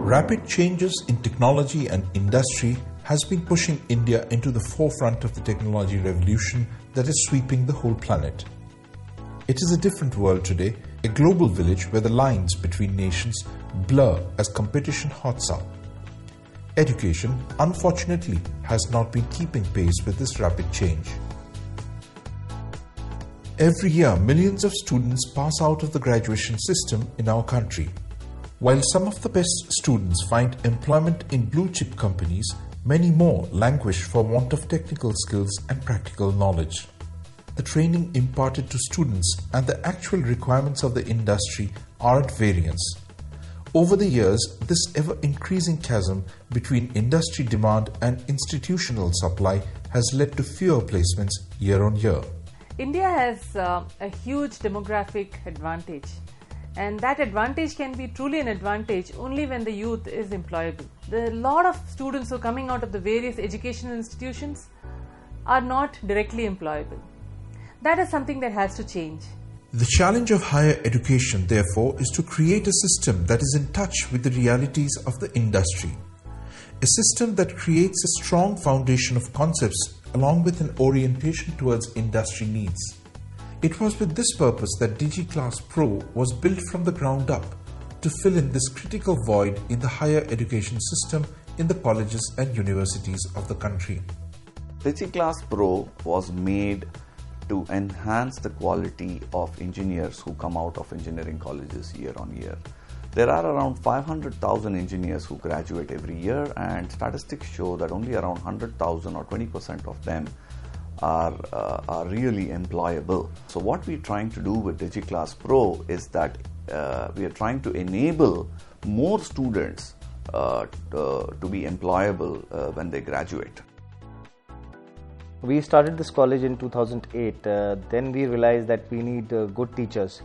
Rapid changes in technology and industry has been pushing India into the forefront of the technology revolution that is sweeping the whole planet. It is a different world today, a global village where the lines between nations blur as competition hots up. Education, unfortunately, has not been keeping pace with this rapid change. Every year, millions of students pass out of the graduation system in our country. While some of the best students find employment in blue-chip companies, many more languish for want of technical skills and practical knowledge. The training imparted to students and the actual requirements of the industry are at variance. Over the years, this ever-increasing chasm between industry demand and institutional supply has led to fewer placements year on year. India has a huge demographic advantage, and that advantage can be truly an advantage only when the youth is employable. A lot of students who are coming out of the various educational institutions are not directly employable. That is something that has to change. The challenge of higher education, therefore, is to create a system that is in touch with the realities of the industry. A system that creates a strong foundation of concepts along with an orientation towards industry needs. It was with this purpose that Digiclasspro was built from the ground up to fill in this critical void in the higher education system in the colleges and universities of the country. Digiclasspro was made to enhance the quality of engineers who come out of engineering colleges year on year. There are around 500,000 engineers who graduate every year, and statistics show that only around 100,000 or 20% of them are really employable. So what we're trying to do with Digiclasspro is that we are trying to enable more students to be employable when they graduate. We started this college in 2008. Then we realized that we need good teachers,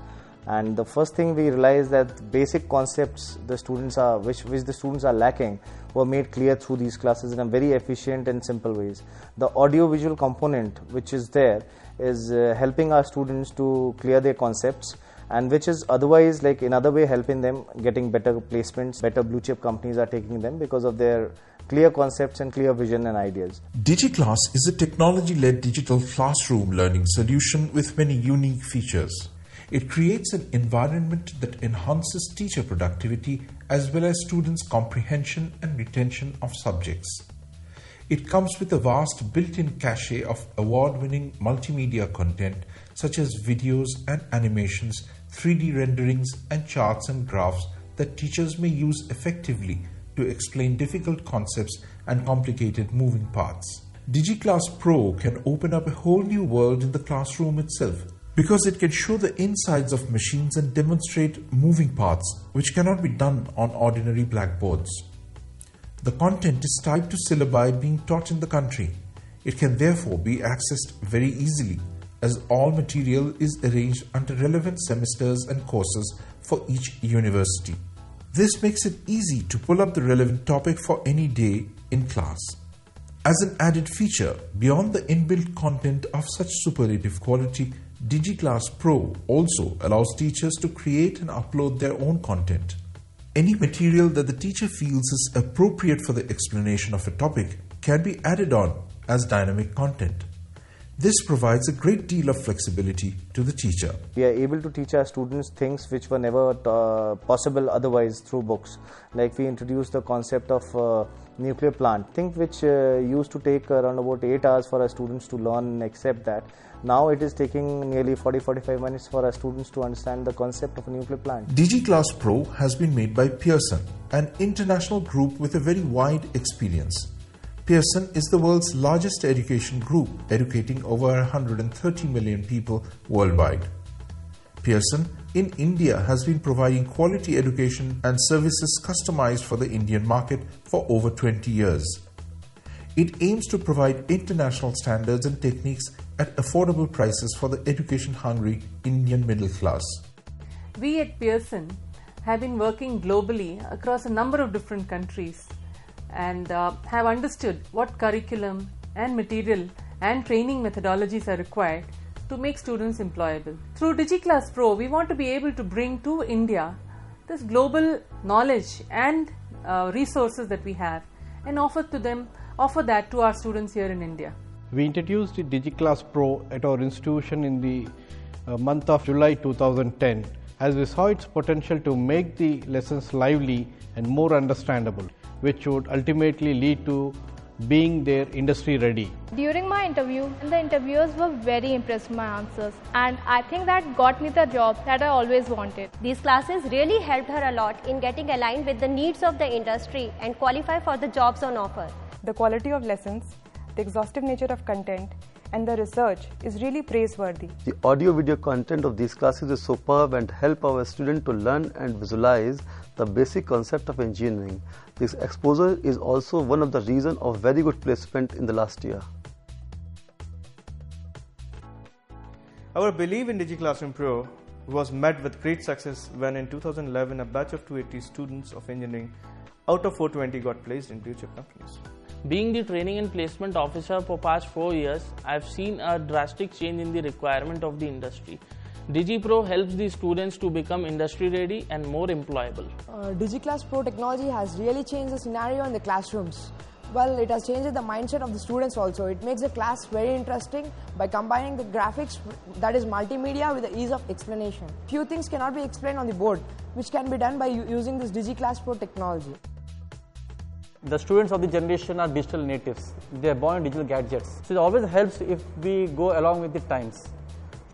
and the first thing we realized that basic concepts the students are which the students are lacking were made clear through these classes in a very efficient and simple ways. The audio-visual component which is there is helping our students to clear their concepts, and which is otherwise like in other way helping them getting better placements. Better blue chip companies are taking them because of their clear concepts and clear vision and ideas. Digiclass is a technology-led digital classroom learning solution with many unique features. It creates an environment that enhances teacher productivity as well as students' comprehension and retention of subjects. It comes with a vast built-in cache of award-winning multimedia content such as videos and animations, 3D renderings and charts and graphs that teachers may use effectively to explain difficult concepts and complicated moving parts. Digiclasspro can open up a whole new world in the classroom itself because it can show the insides of machines and demonstrate moving parts which cannot be done on ordinary blackboards. The content is tied to syllabi being taught in the country. It can therefore be accessed very easily as all material is arranged under relevant semesters and courses for each university. This makes it easy to pull up the relevant topic for any day in class. As an added feature, beyond the inbuilt content of such superlative quality, Digiclasspro also allows teachers to create and upload their own content. Any material that the teacher feels is appropriate for the explanation of a topic can be added on as dynamic content. This provides a great deal of flexibility to the teacher. We are able to teach our students things which were never possible otherwise through books. Like we introduced the concept of nuclear plant, thing which used to take around about 8 hours for our students to learn and accept that. Now it is taking nearly 40-45 minutes for our students to understand the concept of a nuclear plant. Digiclasspro has been made by Pearson, an international group with a very wide experience. Pearson is the world's largest education group, educating over 130 million people worldwide. Pearson in India has been providing quality education and services customized for the Indian market for over 20 years. It aims to provide international standards and techniques at affordable prices for the education-hungry Indian middle class. We at Pearson have been working globally across a number of different countries and have understood what curriculum and material and training methodologies are required to make students employable. Through Digiclasspro, we want to be able to bring to India this global knowledge and resources that we have and offer that to our students here in India. We introduced the Digiclasspro at our institution in the month of July 2010, as we saw its potential to make the lessons lively and more understandable, which would ultimately lead to being their industry ready. During my interview, the interviewers were very impressed with my answers, and I think that got me the job that I always wanted. These classes really helped her a lot in getting aligned with the needs of the industry and qualify for the jobs on offer. The quality of lessons, the exhaustive nature of content, and the research is really praiseworthy. The audio-video content of these classes is superb and help our students to learn and visualize the basic concept of engineering. This exposure is also one of the reasons of very good placement in the last year. Our belief in Digiclasspro was met with great success when in 2011 a batch of 280 students of engineering out of 420 got placed in blue chip companies. Being the training and placement officer for past 4 years, I have seen a drastic change in the requirement of the industry. DigiPro helps the students to become industry ready and more employable. Digiclasspro technology has really changed the scenario in the classrooms. Well, it has changed the mindset of the students also. It makes the class very interesting by combining the graphics, that is multimedia, with the ease of explanation. Few things cannot be explained on the board, which can be done by using this Digiclasspro technology. The students of the generation are digital natives. They are born in digital gadgets. So it always helps if we go along with the times.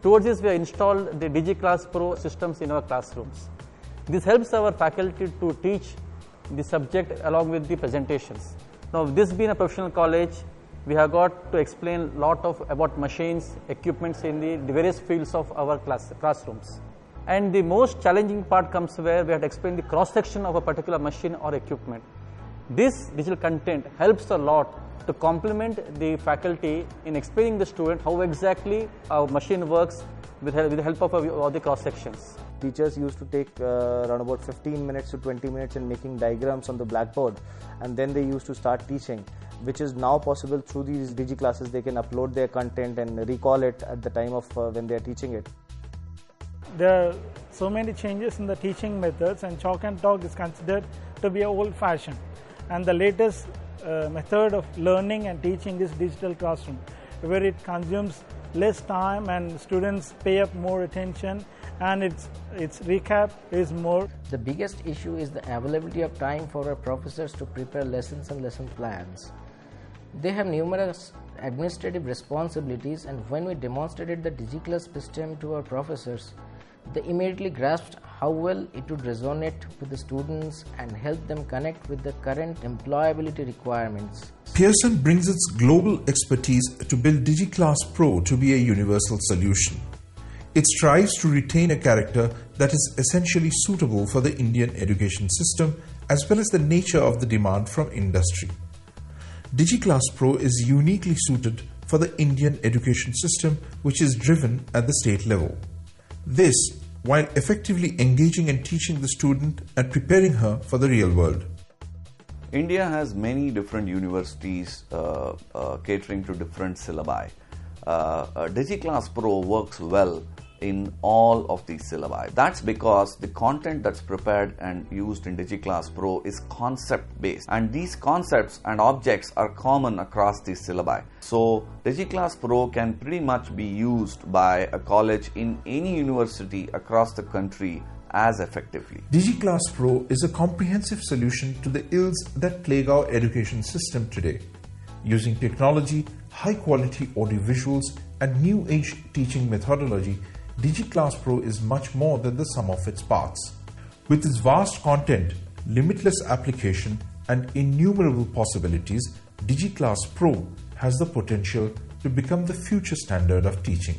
Towards this, we have installed the Digiclasspro systems in our classrooms. This helps our faculty to teach the subject along with the presentations. Now, this being a professional college, we have got to explain a lot about machines, equipments in the various fields of our classrooms. And the most challenging part comes where we have to explain the cross-section of a particular machine or equipment. This digital content helps a lot to complement the faculty in explaining the student how exactly our machine works with the help of all the cross sections. Teachers used to take around about 15 minutes to 20 minutes in making diagrams on the blackboard, and then they used to start teaching, which is now possible through these Digi classes. They can upload their content and recall it at the time of when they are teaching it. There are so many changes in the teaching methods, and chalk and talk is considered to be old-fashioned. And the latest method of learning and teaching is digital classroom, where it consumes less time and students pay up more attention, and its recap is more. The biggest issue is the availability of time for our professors to prepare lessons and lesson plans. They have numerous administrative responsibilities, and when we demonstrated the Digiclass system to our professors, they immediately grasped how well it would resonate with the students and help them connect with the current employability requirements. Pearson brings its global expertise to build Digiclasspro to be a universal solution. It strives to retain a character that is essentially suitable for the Indian education system as well as the nature of the demand from industry. Digiclasspro is uniquely suited for the Indian education system, which is driven at the state level. This, while effectively engaging and teaching the student and preparing her for the real world. India has many different universities catering to different syllabi. Digiclasspro works well in all of these syllabi. That's because the content that's prepared and used in Digiclasspro is concept-based, and these concepts and objects are common across these syllabi. So Digiclasspro can pretty much be used by a college in any university across the country as effectively. Digiclasspro is a comprehensive solution to the ills that plague our education system today. Using technology, high-quality audiovisuals, and new-age teaching methodology, Digiclasspro is much more than the sum of its parts. With its vast content, limitless application, and innumerable possibilities, Digiclasspro has the potential to become the future standard of teaching.